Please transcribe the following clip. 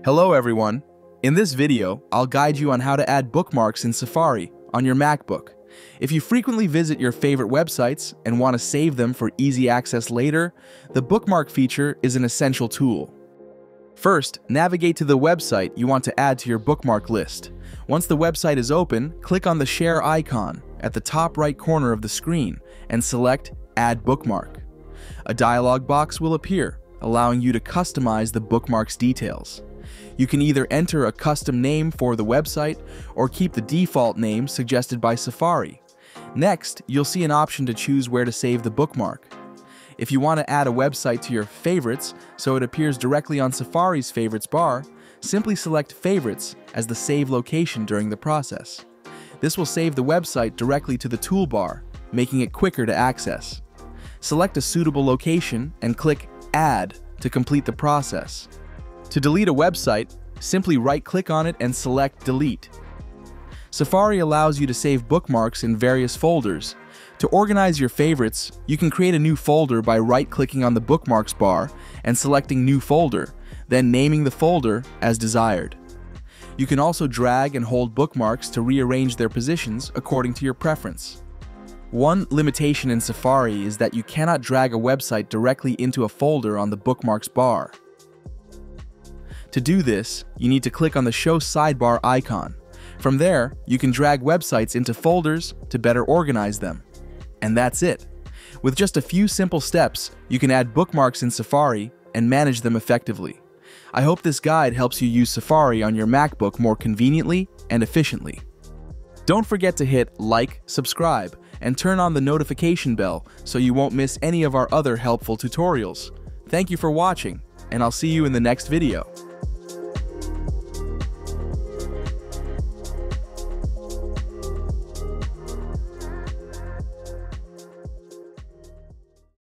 Hello everyone. In this video, I'll guide you on how to add bookmarks in Safari on your MacBook. If you frequently visit your favorite websites and want to save them for easy access later, the bookmark feature is an essential tool. First, navigate to the website you want to add to your bookmark list. Once the website is open, click on the share icon at the top right corner of the screen and select Add Bookmark. A dialog box will appear, allowing you to customize the bookmark's details. You can either enter a custom name for the website or keep the default name suggested by Safari. Next, you'll see an option to choose where to save the bookmark. If you want to add a website to your favorites so it appears directly on Safari's favorites bar, simply select Favorites as the save location during the process. This will save the website directly to the toolbar, making it quicker to access. Select a suitable location and click Add to complete the process. To delete a website, simply right-click on it and select Delete. Safari allows you to save bookmarks in various folders. To organize your favorites, you can create a new folder by right-clicking on the Bookmarks bar and selecting New Folder, then naming the folder as desired. You can also drag and hold bookmarks to rearrange their positions according to your preference. One limitation in Safari is that you cannot drag a website directly into a folder on the Bookmarks bar. To do this, you need to click on the Show Sidebar icon. From there, you can drag websites into folders to better organize them. And that's it. With just a few simple steps, you can add bookmarks in Safari and manage them effectively. I hope this guide helps you use Safari on your MacBook more conveniently and efficiently. Don't forget to hit like, subscribe, and turn on the notification bell so you won't miss any of our other helpful tutorials. Thank you for watching, and I'll see you in the next video.